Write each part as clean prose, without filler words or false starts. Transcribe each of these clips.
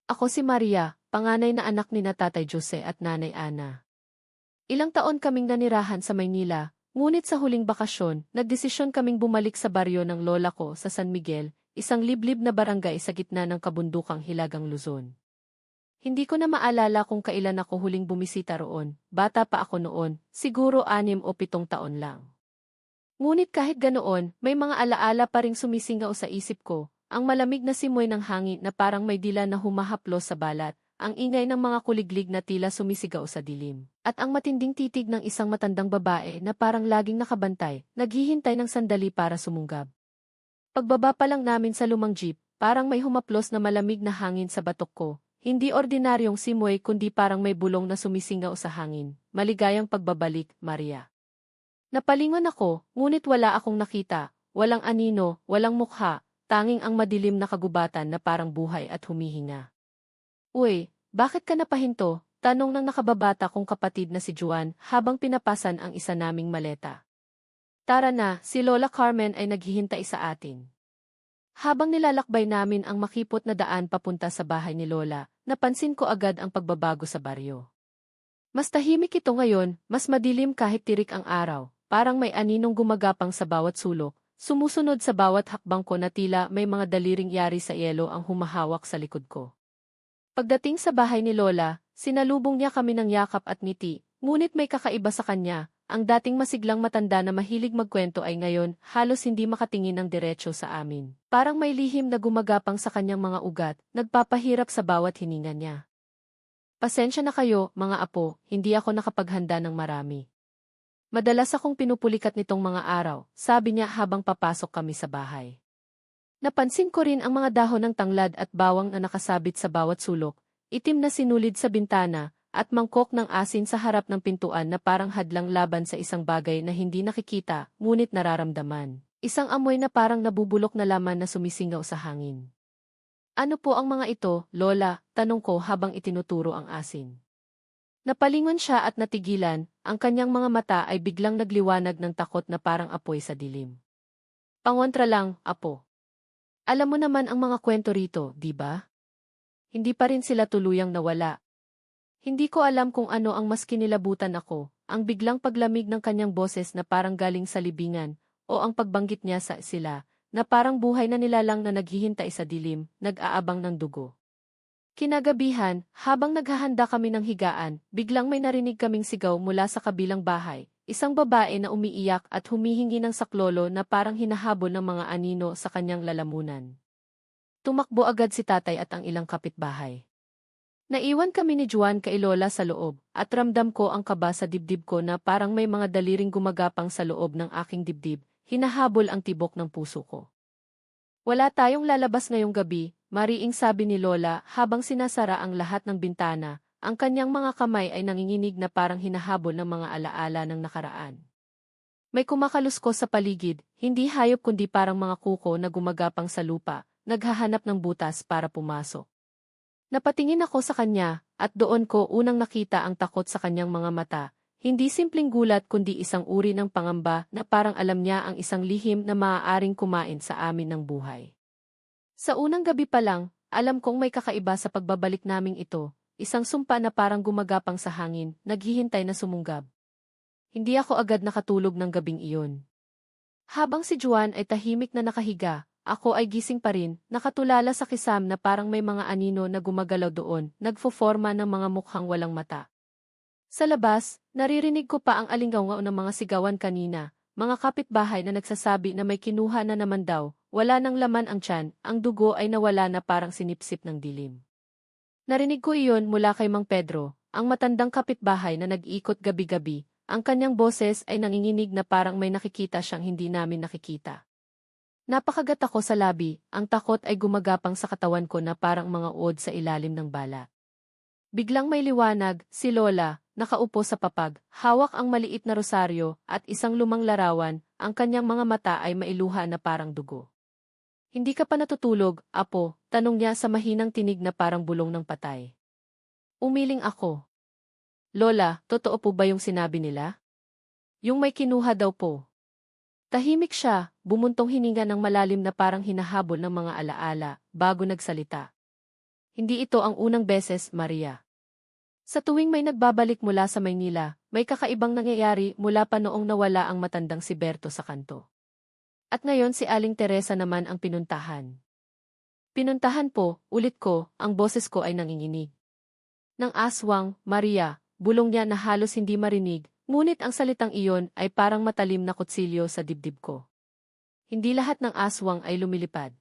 Ako si Maria, panganay na anak ni na Tatay Jose at Nanay Ana. Ilang taon kaming nanirahan sa Maynila, ngunit sa huling bakasyon, nagdesisyon kaming bumalik sa baryo ng lola ko sa San Miguel, isang liblib na barangay sa gitna ng kabundukang Hilagang Luzon. Hindi ko na maalala kung kailan ako huling bumisita roon, bata pa ako noon, siguro 6 o 7 taon lang. Ngunit kahit ganoon, may mga alaala pa ring sumisingaw sa isip ko, ang malamig na simoy ng hangin na parang may dila na humahaplos sa balat, ang ingay ng mga kuliglig na tila sumisigaw sa dilim, at ang matinding titig ng isang matandang babae na parang laging nakabantay, naghihintay ng sandali para sumunggab. Pagbaba pa lang namin sa lumang jeep, parang may humaplos na malamig na hangin sa batok ko, hindi ordinaryong simoy kundi parang may bulong na sumisingaw sa hangin. Maligayang pagbabalik, Maria. Napalingon ako, ngunit wala akong nakita, walang anino, walang mukha, tanging ang madilim na kagubatan na parang buhay at humihinga. Uy, bakit ka napahinto? Tanong ng nakababata kong kapatid na si Juan habang pinapasan ang isa naming maleta. Tara na, si Lola Carmen ay naghihintay sa atin. Habang nilalakbay namin ang makipot na daan papunta sa bahay ni Lola, napansin ko agad ang pagbabago sa baryo. Mas tahimik ito ngayon, mas madilim kahit tirik ang araw, parang may aninong gumagapang sa bawat sulok, sumusunod sa bawat hakbang ko na tila may mga daliring yari sa yelo ang humahawak sa likod ko. Pagdating sa bahay ni Lola, sinalubong niya kami ng yakap at ngiti, ngunit may kakaiba sa kanya. Ang dating masiglang matanda na mahilig magkwento ay ngayon halos hindi makatingin ng diretso sa amin. Parang may lihim na gumagapang sa kanyang mga ugat, nagpapahirap sa bawat hininga niya. Pasensya na kayo, mga apo, hindi ako nakapaghanda ng marami. Madalas akong pinupulikat nitong mga araw, sabi niya habang papasok kami sa bahay. Napansin ko rin ang mga dahon ng tanglad at bawang na nakasabit sa bawat sulok, itim na sinulid sa bintana, at mangkok ng asin sa harap ng pintuan na parang hadlang laban sa isang bagay na hindi nakikita, ngunit nararamdaman. Isang amoy na parang nabubulok na laman na sumisingaw sa hangin. Ano po ang mga ito, Lola? Tanong ko habang itinuturo ang asin. Napalingon siya at natigilan, ang kanyang mga mata ay biglang nagliwanag ng takot na parang apoy sa dilim. Pangontra lang, apo. Alam mo naman ang mga kwento rito, di ba? Hindi pa rin sila tuluyang nawala. Hindi ko alam kung ano ang mas kinilabutan ako, ang biglang paglamig ng kanyang boses na parang galing sa libingan, o ang pagbanggit niya sa sila, na parang buhay na nilalang na naghihintay sa dilim, nag-aabang ng dugo. Kinagabihan, habang naghahanda kami ng higaan, biglang may narinig kaming sigaw mula sa kabilang bahay, isang babae na umiiyak at humihingi ng saklolo na parang hinahabol ng mga anino sa kanyang lalamunan. Tumakbo agad si tatay at ang ilang kapitbahay. Naiwan kami ni Juan kay Lola sa loob, at ramdam ko ang kaba sa dibdib ko na parang may mga daliring gumagapang sa loob ng aking dibdib, hinahabol ang tibok ng puso ko. Wala tayong lalabas ngayong gabi, mariing sabi ni Lola habang sinasara ang lahat ng bintana, ang kanyang mga kamay ay nanginginig na parang hinahabol ng mga alaala ng nakaraan. May kumakaluskos sa paligid, hindi hayop kundi parang mga kuko na gumagapang sa lupa, naghahanap ng butas para pumasok. Napatingin ako sa kanya, at doon ko unang nakita ang takot sa kanyang mga mata, hindi simpleng gulat kundi isang uri ng pangamba na parang alam niya ang isang lihim na maaaring kumain sa amin ng buhay. Sa unang gabi pa lang, alam kong may kakaiba sa pagbabalik naming ito, isang sumpa na parang gumagapang sa hangin, naghihintay na sumunggab. Hindi ako agad nakatulog ng gabing iyon. Habang si Juan ay tahimik na nakahiga, ako ay gising pa rin, nakatulala sa kisam na parang may mga anino na gumagalaw doon, nagfoforma ng mga mukhang walang mata. Sa labas, naririnig ko pa ang alingaw ng mga sigawan kanina, mga kapitbahay na nagsasabi na may kinuha na naman daw, wala nang laman ang tiyan, ang dugo ay nawala na parang sinipsip ng dilim. Narinig ko iyon mula kay Mang Pedro, ang matandang kapitbahay na nag-ikot gabi-gabi, ang kanyang boses ay nanginginig na parang may nakikita siyang hindi namin nakikita. Napakagat ako sa labi, ang takot ay gumagapang sa katawan ko na parang mga uod sa ilalim ng bala. Biglang may liwanag, si Lola, nakaupo sa papag, hawak ang maliit na rosaryo at isang lumang larawan, ang kanyang mga mata ay mailuha na parang dugo. Hindi ka pa natutulog, apo? Tanong niya sa mahinang tinig na parang bulong ng patay. Umiling ako. Lola, totoo po ba yung sinabi nila? Yung may kinuha daw po. Tahimik siya, bumuntong hininga ng malalim na parang hinahabol ng mga alaala, bago nagsalita. Hindi ito ang unang beses, Maria. Sa tuwing may nagbabalik mula sa Maynila, may kakaibang nangyayari mula pa noong nawala ang matandang si Berto sa kanto. At ngayon si Aling Teresa naman ang pinuntahan. Pinuntahan po, ulit ko, ang boses ko ay nanginginig. Nang aswang, Maria, bulong niya na halos hindi marinig, ngunit ang salitang iyon ay parang matalim na kutsilyo sa dibdib ko. Hindi lahat ng aswang ay lumilipad.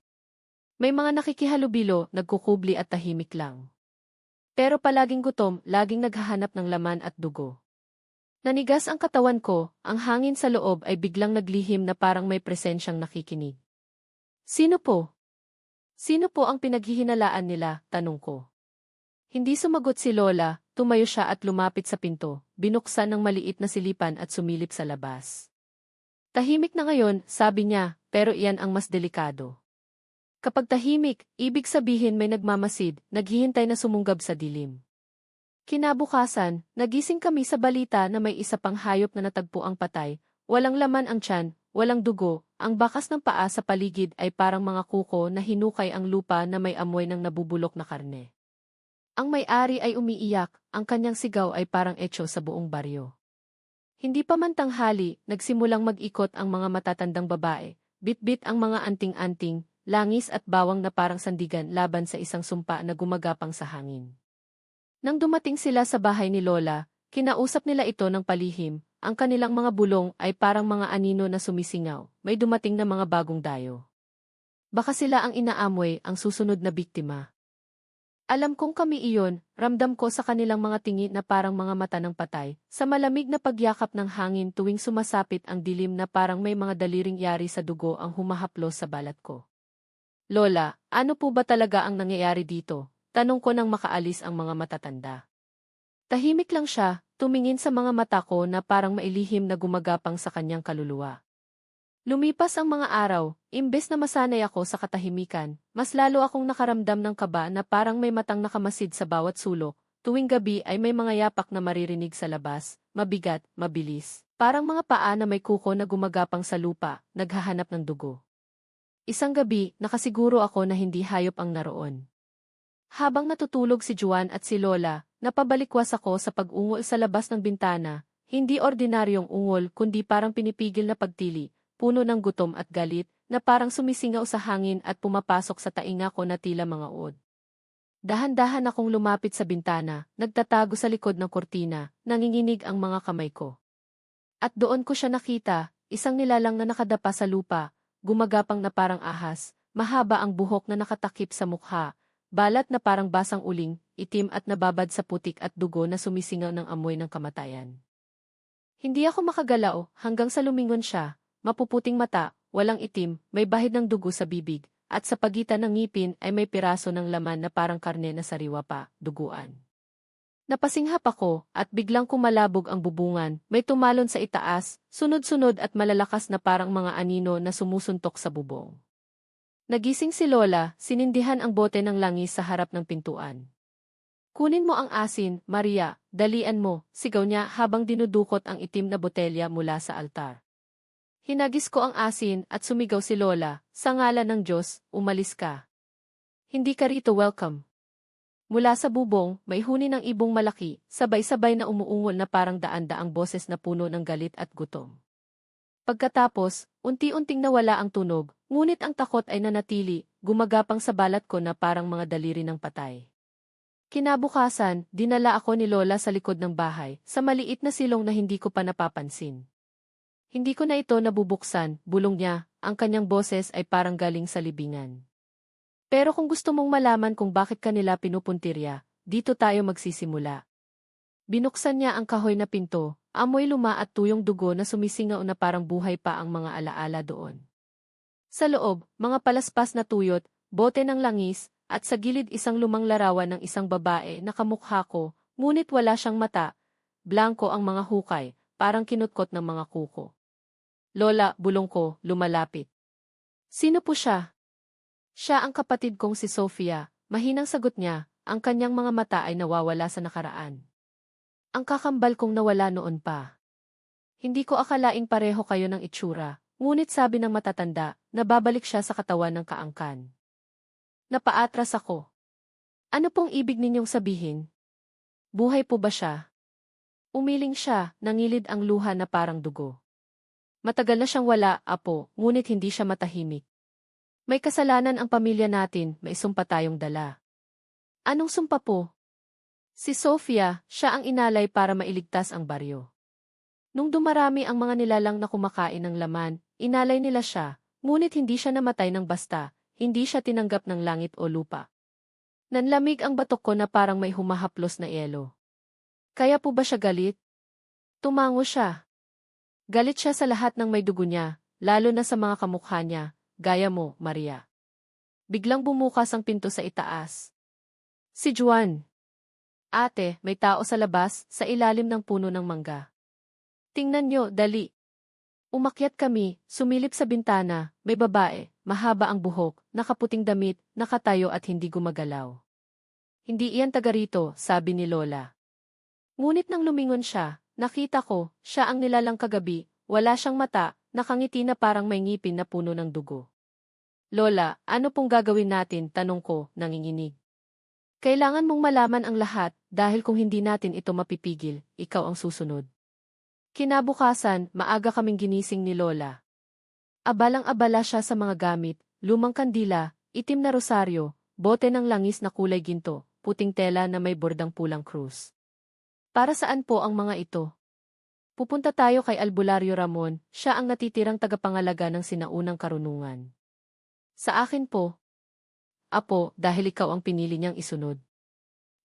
May mga nakikihalubilo, nagkukubli at tahimik lang. Pero palaging gutom, laging naghahanap ng laman at dugo. Nanigas ang katawan ko, ang hangin sa loob ay biglang naglihim na parang may presensyang nakikinig. Sino po? Sino po ang pinaghihinalaan nila, tanong ko. Hindi sumagot si Lola, tumayo siya at lumapit sa pinto, binuksan ng maliit na silipan at sumilip sa labas. Tahimik na ngayon, sabi niya, pero iyan ang mas delikado. Kapag tahimik, ibig sabihin may nagmamasid, naghihintay na sumunggab sa dilim. Kinabukasan, nagising kami sa balita na may isa pang hayop na natagpo ang patay, walang laman ang tiyan, walang dugo, ang bakas ng paa sa paligid ay parang mga kuko na hinukay ang lupa na may amoy ng nabubulok na karne. Ang may-ari ay umiiyak, ang kanyang sigaw ay parang etso sa buong baryo. Hindi pa man tanghali, nagsimulang mag-ikot ang mga matatandang babae, bit-bit ang mga anting-anting, langis at bawang na parang sandigan laban sa isang sumpa na gumagapang sa hangin. Nang dumating sila sa bahay ni Lola, kinausap nila ito ng palihim, ang kanilang mga bulong ay parang mga anino na sumisingaw, may dumating na mga bagong dayo. Baka sila ang inaamoy, ang susunod na biktima. Alam kong kami iyon, ramdam ko sa kanilang mga tingin na parang mga mata ng patay, sa malamig na pagyakap ng hangin tuwing sumasapit ang dilim na parang may mga daliring yari sa dugo ang humahaplos sa balat ko. Lola, ano po ba talaga ang nangyayari dito? Tanong ko nang makaalis ang mga matatanda. Tahimik lang siya, tumingin sa mga mata ko na parang mailihim na gumagapang sa kanyang kaluluwa. Lumipas ang mga araw, imbes na masanay ako sa katahimikan, mas lalo akong nakaramdam ng kaba na parang may matang nakamasid sa bawat sulok. Tuwing gabi ay may mga yapak na maririnig sa labas, mabigat, mabilis. Parang mga paa na may kuko na gumagapang sa lupa, naghahanap ng dugo. Isang gabi, nakasiguro ako na hindi hayop ang naroon. Habang natutulog si Juan at si Lola, napabalikwas ako sa pag-ungol sa labas ng bintana, hindi ordinaryong ungol kundi parang pinipigil na pagtili, puno ng gutom at galit, na parang sumisingaw sa hangin at pumapasok sa tainga ko na tila mga uod. Dahan-dahan akong lumapit sa bintana, nagtatago sa likod ng kortina, nanginginig ang mga kamay ko. At doon ko siya nakita, isang nilalang na nakadapa sa lupa, gumagapang na parang ahas, mahaba ang buhok na nakatakip sa mukha, balat na parang basang uling, itim at nababad sa putik at dugo na sumisingaw ng amoy ng kamatayan. Hindi ako makagalaw hanggang sa lumingon siya, mapuputing mata, walang itim, may bahid ng dugo sa bibig, at sa pagitan ng ngipin ay may piraso ng laman na parang karne na sariwa pa, duguan. Napasinghap ako, at biglang kumalabog ang bubungan, may tumalon sa itaas, sunod-sunod at malalakas na parang mga anino na sumusuntok sa bubong. Nagising si Lola, sinindihan ang bote ng langis sa harap ng pintuan. Kunin mo ang asin, Maria, dalian mo, sigaw niya habang dinudukot ang itim na botelya mula sa altar. Hinagis ko ang asin at sumigaw si Lola, sa ngalan ng Diyos, umalis ka. Hindi ka rito welcome. Mula sa bubong, may huni ng ibong malaki, sabay-sabay na umuungol na parang daan-daang boses na puno ng galit at gutom. Pagkatapos, unti-unting nawala ang tunog, ngunit ang takot ay nanatili, gumagapang sa balat ko na parang mga daliri ng patay. Kinabukasan, dinala ako ni Lola sa likod ng bahay, sa maliit na silong na hindi ko pa napapansin. Hindi ko na ito nabubuksan, bulong niya, ang kanyang boses ay parang galing sa libingan. Pero kung gusto mong malaman kung bakit kanila pinupuntirya, dito tayo magsisimula. Binuksan niya ang kahoy na pinto, amoy luma at tuyong dugo na sumisingaw na parang buhay pa ang mga alaala doon. Sa loob, mga palaspas na tuyot, bote ng langis, at sa gilid isang lumang larawan ng isang babae na kamukha ko, ngunit wala siyang mata, blanko ang mga hukay, parang kinutkot ng mga kuko. Lola, bulong ko, lumalapit. Sino po siya? Siya ang kapatid kong si Sofia, mahinang sagot niya, ang kanyang mga mata ay nawawala sa nakaraan. Ang kakambal kong nawala noon pa. Hindi ko akalaing pareho kayo ng itsura, ngunit sabi ng matatanda, nababalik siya sa katawan ng kaangkan. Napaatras ako. Ano pong ibig ninyong sabihin? Buhay po ba siya? Umiling siya, nangilid ang luha na parang dugo. Matagal na siyang wala, apo, ngunit hindi siya matahimik. May kasalanan ang pamilya natin, may sumpa tayong dala. Anong sumpa po? Si Sofia, siya ang inalay para mailigtas ang baryo. Nung dumarami ang mga nilalang na kumakain ng laman, inalay nila siya, ngunit hindi siya namatay ng basta, hindi siya tinanggap ng langit o lupa. Nanlamig ang batok ko na parang may humahaplos na yelo. Kaya po ba siya galit? Tumango siya. Galit siya sa lahat ng may dugo niya, lalo na sa mga kamukha niya, gaya mo, Maria. Biglang bumukas ang pinto sa itaas. Si Juan. Ate, may tao sa labas, sa ilalim ng puno ng mangga. Tingnan niyo, dali. Umakyat kami, sumilip sa bintana, may babae, mahaba ang buhok, nakaputing damit, nakatayo at hindi gumagalaw. Hindi iyan taga rito, sabi ni Lola. Ngunit nang lumingon siya, nakita ko, siya ang nilalang kagabi, wala siyang mata, nakangiti na parang may ngipin na puno ng dugo. Lola, ano pong gagawin natin, tanong ko, nanginginig. Kailangan mong malaman ang lahat, dahil kung hindi natin ito mapipigil, ikaw ang susunod. Kinabukasan, maaga kaming ginising ni Lola. Abalang-abala siya sa mga gamit, lumang kandila, itim na rosaryo, bote ng langis na kulay ginto, puting tela na may bordang pulang krus. Para saan po ang mga ito? Pupunta tayo kay Albularyo Ramon, siya ang natitirang tagapangalaga ng sinaunang karunungan. Sa akin po. Apo, dahil ikaw ang pinili niyang isunod.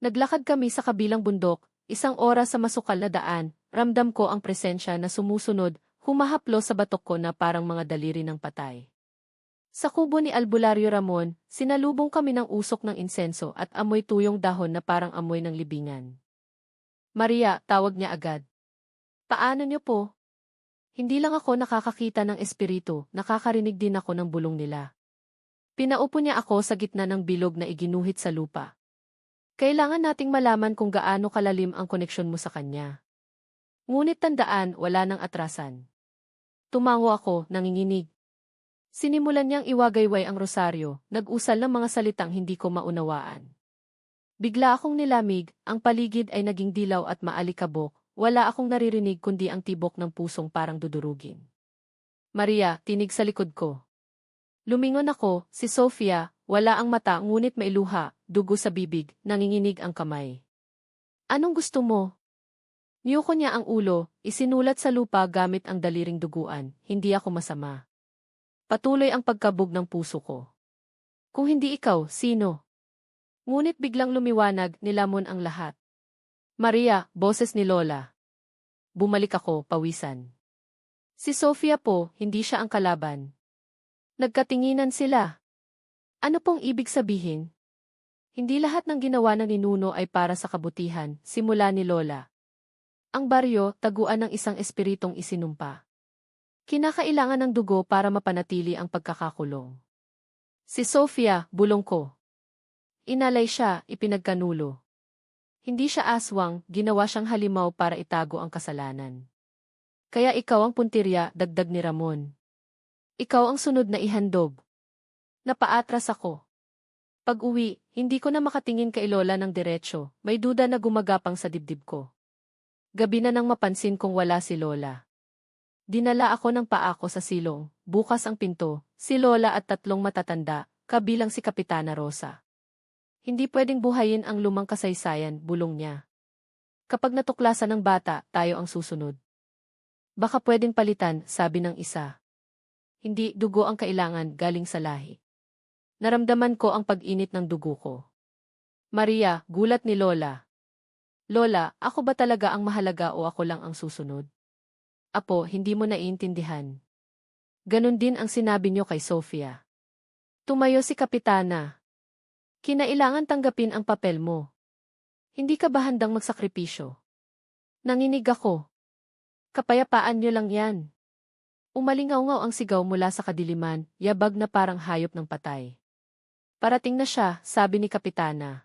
Naglakad kami sa kabilang bundok, 1 oras sa masukal na daan, ramdam ko ang presensya na sumusunod, humahaplo sa batok ko na parang mga daliri ng patay. Sa kubo ni Albularyo Ramon, sinalubong kami ng usok ng insenso at amoy tuyong dahon na parang amoy ng libingan. Maria, tawag niya agad. Paano niyo po? Hindi lang ako nakakakita ng espiritu, nakakarinig din ako ng bulong nila. Pinaupo niya ako sa gitna ng bilog na iginuhit sa lupa. Kailangan nating malaman kung gaano kalalim ang koneksyon mo sa kanya. Ngunit tandaan, wala nang atrasan. Tumango ako, nanginginig. Sinimulan niyang iwagayway ang rosaryo, nag-usal ng mga salitang hindi ko maunawaan. Bigla akong nilamig, ang paligid ay naging dilaw at maalikabok, wala akong naririnig kundi ang tibok ng pusong parang dudurugin. Maria, tinig sa likod ko. Lumingon ako, si Sofia, wala ang mata ngunit may luha, dugo sa bibig, nanginginig ang kamay. Anong gusto mo? Niyuko niya ang ulo, isinulat sa lupa gamit ang daliring duguan, hindi ako masama. Patuloy ang pagkabog ng puso ko. Kung hindi ikaw, sino? Ngunit biglang lumiwanag, nilamon ang lahat. Maria, boses ni Lola. Bumalik ako, pawisan. Si Sofia po, hindi siya ang kalaban. Nagkatinginan sila. Ano pong ibig sabihin? Hindi lahat ng ginawa ng ninuno ay para sa kabutihan, simula ni Lola. Ang baryo, taguan ng isang espiritong isinumpa. Kinakailangan ng dugo para mapanatili ang pagkakakulong. Si Sofia, bulong ko. Inalay siya, ipinagkanulo. Hindi siya aswang, ginawa siyang halimaw para itago ang kasalanan. Kaya ikaw ang puntirya, dagdag ni Ramon. Ikaw ang sunod na ihandog. Napaatras ako. Pag-uwi, hindi ko na makatingin kay Lola ng diretsyo, may duda na gumagapang sa dibdib ko. Gabi na nang mapansin kong wala si Lola. Dinala ako ng paa ko sa silong, bukas ang pinto, si Lola at 3 matatanda, kabilang si Kapitana Rosa. Hindi pwedeng buhayin ang lumang kasaysayan, bulong niya. Kapag natuklasan ng bata, tayo ang susunod. Baka pwedeng palitan, sabi ng isa. Hindi, dugo ang kailangan, galing sa lahi. Naramdaman ko ang pag-init ng dugo ko. Maria, gulat ni Lola. Lola, ako ba talaga ang mahalaga o ako lang ang susunod? Apo, hindi mo naiintindihan. Ganon din ang sinabi niyo kay Sofia. Tumayo si Kapitana. Kinailangan tanggapin ang papel mo. Hindi ka ba handang magsakripisyo? Nanginig ako. Kapayapaan niyo lang yan. Umalingaw-ngaw ang sigaw mula sa kadiliman, yabag na parang hayop ng patay. Parating na siya, sabi ni Kapitana.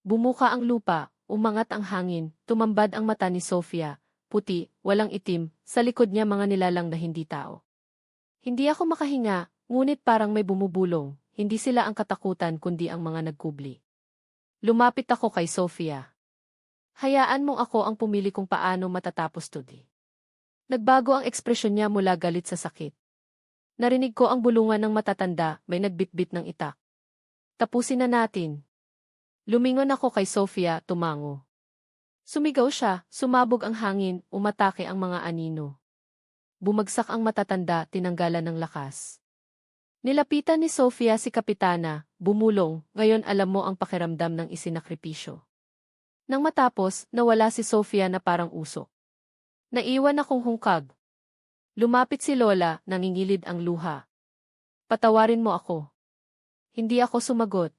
Bumuka ang lupa, umangat ang hangin, tumambad ang mata ni Sofia, puti, walang itim, sa likod niya mga nilalang na hindi tao. Hindi ako makahinga, ngunit parang may bumubulong, hindi sila ang katakutan kundi ang mga nagkubli. Lumapit ako kay Sofia. Hayaan mong ako ang pumili kung paano matatapos to di. Nagbago ang ekspresyon niya mula galit sa sakit. Narinig ko ang bulungan ng matatanda, may nagbitbit ng itak. Tapusin na natin. Lumingon ako kay Sofia, tumango. Sumigaw siya, sumabog ang hangin, umatake ang mga anino. Bumagsak ang matatanda, tinanggalan ng lakas. Nilapitan ni Sofia si Kapitana, bumulong, ngayon alam mo ang pakiramdam ng isinakripisyo. Nang matapos, nawala si Sofia na parang usok. Naiwan akong hungkag. Lumapit si Lola, nangingilid ang luha. Patawarin mo ako. Hindi ako sumagot.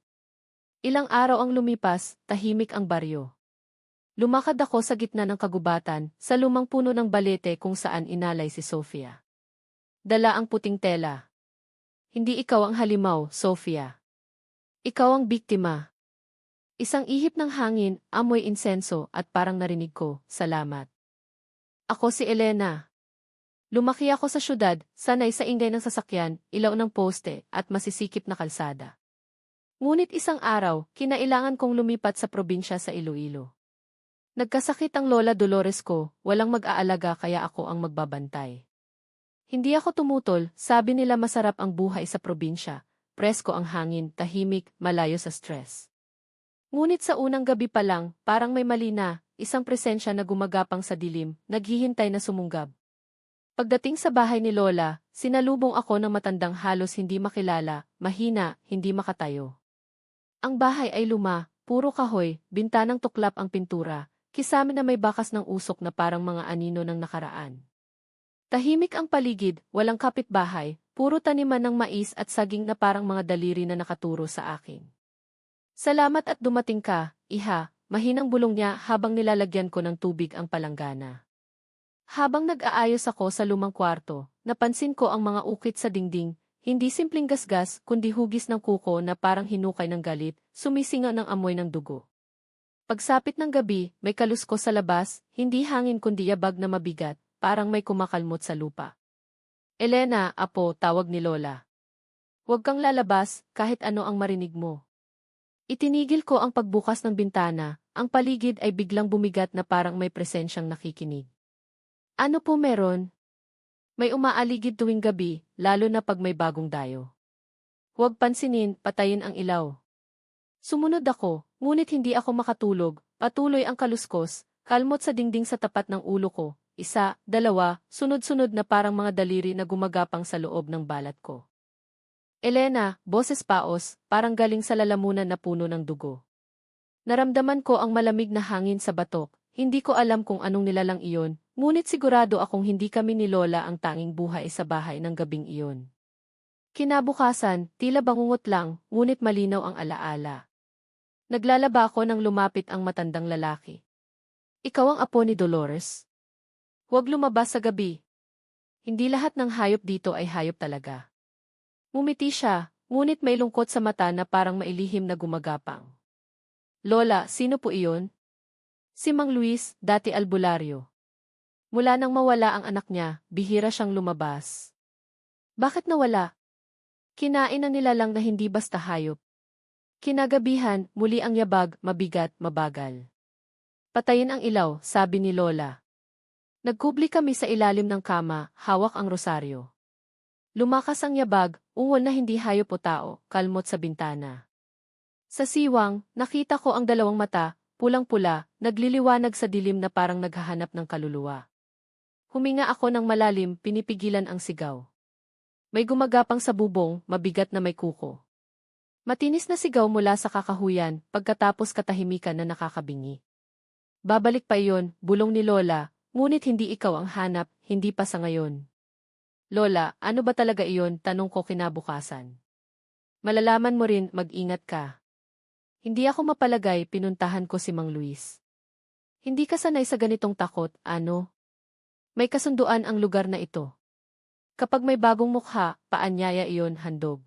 Ilang araw ang lumipas, tahimik ang baryo. Lumakad ako sa gitna ng kagubatan, sa lumang puno ng balete kung saan inalay si Sofia. Dala ang puting tela. Hindi ikaw ang halimaw, Sofia. Ikaw ang biktima. Isang ihip ng hangin, amoy insenso at parang narinig ko, salamat. Ako si Elena. Lumaki ako sa syudad, sanay sa ingay ng sasakyan, ilaw ng poste, at masisikip na kalsada. Ngunit isang araw, kinailangan kong lumipat sa probinsya sa Iloilo. Nagkasakit ang Lola Dolores ko, walang mag-aalaga kaya ako ang magbabantay. Hindi ako tumutol, sabi nila masarap ang buhay sa probinsya, presko ang hangin, tahimik, malayo sa stress. Ngunit sa unang gabi pa lang, parang may mali na, isang presensya na gumagapang sa dilim, naghihintay na sumunggab. Pagdating sa bahay ni Lola, sinalubong ako ng matandang halos hindi makilala, mahina, hindi makatayo. Ang bahay ay luma, puro kahoy, bintanang tuklap ang pintura, kisame na may bakas ng usok na parang mga anino ng nakaraan. Tahimik ang paligid, walang kapitbahay, puro taniman ng mais at saging na parang mga daliri na nakaturo sa akin. Salamat at dumating ka, iha, mahinang bulong niya habang nilalagyan ko ng tubig ang palanggana. Habang nag-aayos ako sa lumang kwarto, napansin ko ang mga ukit sa dingding, hindi simpleng gasgas kundi hugis ng kuko na parang hinukay ng galit, sumisingaw ng amoy ng dugo. Pagsapit ng gabi, may kaluskos sa labas, hindi hangin kundi yabag na mabigat, parang may kumakalmot sa lupa. Elena, apo, tawag ni Lola. Huwag kang lalabas, kahit ano ang marinig mo. Itinigil ko ang pagbukas ng bintana, ang paligid ay biglang bumigat na parang may presensyang nakikinig. Ano po meron? May umaaligid tuwing gabi, lalo na pag may bagong dayo. Huwag pansinin, patayin ang ilaw. Sumunod ako, ngunit hindi ako makatulog, patuloy ang kaluskos, kalmot sa dingding sa tapat ng ulo ko, isa, dalawa, sunod-sunod na parang mga daliri na gumagapang sa loob ng balat ko. Elena, boses paos, parang galing sa lalamunan na puno ng dugo. Naramdaman ko ang malamig na hangin sa batok, hindi ko alam kung anong nilalang iyon, ngunit sigurado akong hindi kami ni Lola ang tanging buhay sa bahay ng gabing iyon. Kinabukasan, tila bangungot lang, ngunit malinaw ang alaala. Naglalaba ako nang lumapit ang matandang lalaki. Ikaw ang apo ni Dolores? Huwag lumabas sa gabi. Hindi lahat ng hayop dito ay hayop talaga. Ngumiti siya, ngunit may lungkot sa mata na parang mailihim na gumagapang. Lola, sino po iyon? Si Mang Luis, dati albularyo. Mula nang mawala ang anak niya, bihira siyang lumabas. Bakit nawala? Kinain ng nilalang na hindi basta hayop. Kinagabihan, muli ang yabag, mabigat, mabagal. Patayin ang ilaw, sabi ni Lola. Nagkubli kami sa ilalim ng kama, hawak ang rosaryo. Lumakas ang yabag, ungol na hindi hayop o tao, kalmot sa bintana. Sa siwang, nakita ko ang dalawang mata, pulang-pula, nagliliwanag sa dilim na parang naghahanap ng kaluluwa. Huminga ako ng malalim, pinipigilan ang sigaw. May gumagapang sa bubong, mabigat na may kuko. Matinis na sigaw mula sa kakahuyan, pagkatapos katahimikan na nakakabingi. Babalik pa iyon, bulong ni Lola, ngunit hindi ikaw ang hanap, hindi pa sa ngayon. Lola, ano ba talaga iyon? Tanong ko kinabukasan. Malalaman mo rin, mag-ingat ka. Hindi ako mapalagay, pinuntahan ko si Mang Luis. Hindi ka sanay sa ganitong takot, ano? May kasunduan ang lugar na ito. Kapag may bagong mukha, paanyaya iyon, handog.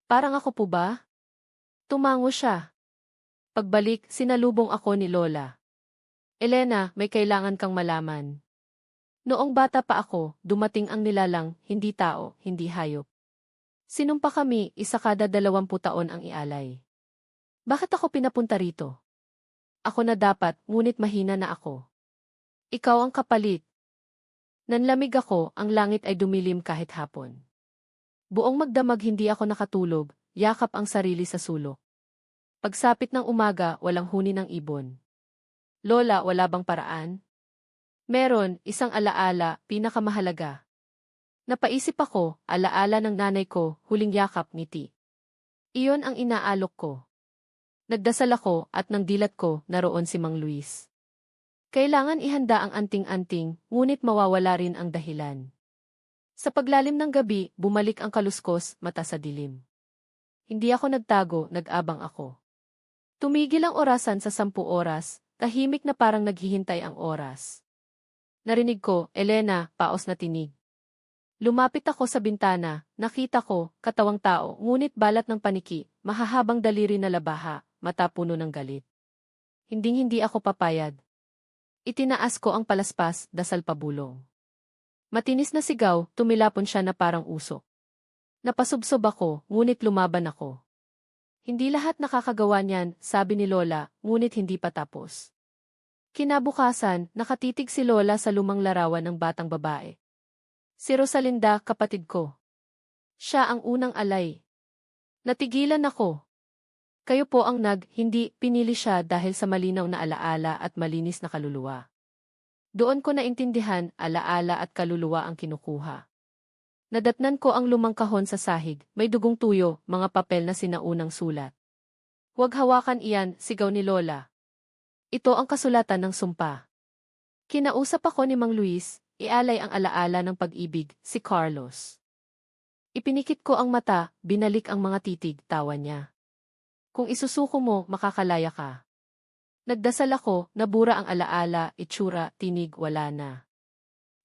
Parang ako po ba? Tumango siya. Pagbalik, sinalubong ako ni Lola. Elena, may kailangan kang malaman. Noong bata pa ako, dumating ang nilalang, hindi tao, hindi hayop. Sinumpa kami, isa kada 20 taon ang ialay. Bakit ako pinapunta rito? Ako na dapat, ngunit mahina na ako. Ikaw ang kapalit. Nanlamig ako, ang langit ay dumilim kahit hapon. Buong magdamag hindi ako nakatulog, yakap ang sarili sa sulok. Pagsapit ng umaga, walang huni ng ibon. Lola, wala bang paraan? Meron, isang alaala, pinakamahalaga. Napaisip ako, alaala ng nanay ko, huling yakap, ngiti. Iyon ang inaalok ko. Nagdasal ako at nang dilat ko, naroon si Mang Luis. Kailangan ihanda ang anting-anting, ngunit mawawala rin ang dahilan. Sa paglalim ng gabi, bumalik ang kaluskos, mata sa dilim. Hindi ako nagtago, nag-abang ako. Tumigil ang orasan sa 10 oras, tahimik na parang naghihintay ang oras. Narinig ko, Elena, paos na tinig. Lumapit ako sa bintana, nakita ko, katawang tao, ngunit balat ng paniki, mahahabang daliri na labaha, mata puno ng galit. Hinding-hindi ako papayad. Itinaas ko ang palaspas, dasal pabulong. Matinis na sigaw, tumilapon siya na parang usok. Napasubsob ako, ngunit lumaban ako. Hindi lahat nakakagawa niyan, sabi ni Lola, ngunit hindi pa tapos. Kinabukasan, nakatitig si Lola sa lumang larawan ng batang babae. Si Rosalinda, kapatid ko. Siya ang unang alay. Natigilan ako. Kayo po ang hindi, pinili siya dahil sa malinaw na alaala at malinis na kaluluwa. Doon ko naintindihan, alaala at kaluluwa ang kinukuha. Nadatnan ko ang lumang kahon sa sahig, may dugong tuyo, mga papel na sinaunang sulat. Huwag hawakan iyan, sigaw ni Lola. Ito ang kasulatan ng sumpa. Kinausap ako ni Mang Luis, ialay ang alaala ng pag-ibig, si Carlos. Ipinikit ko ang mata, binalik ang mga titig, tawa niya. Kung isusuko mo, makakalaya ka. Nagdasal ako, nabura ang alaala, itsura, tinig, wala na.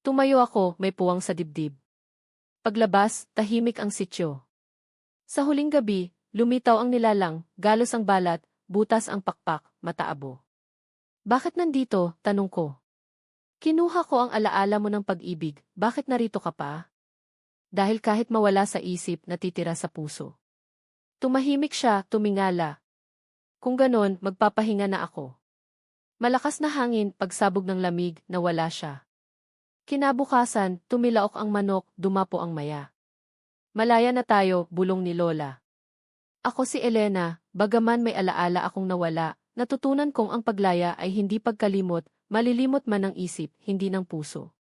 Tumayo ako, may puwang sa dibdib. Paglabas, tahimik ang sityo. Sa huling gabi, lumitaw ang nilalang, galos ang balat, butas ang pakpak, mataabo. Bakit nandito? Tanong ko. Kinuha ko ang alaala mo ng pag-ibig, bakit narito ka pa? Dahil kahit mawala sa isip, natitira sa puso. Tumahimik siya, tumingala. Kung ganon, magpapahinga na ako. Malakas na hangin, pagsabog ng lamig, nawala siya. Kinabukasan, tumilaok ang manok, dumapo ang maya. Malaya na tayo, bulong ni Lola. Ako si Elena, bagaman may alaala akong nawala, natutunan kong ang paglaya ay hindi pagkalimot, malilimot man ng isip, hindi ng puso.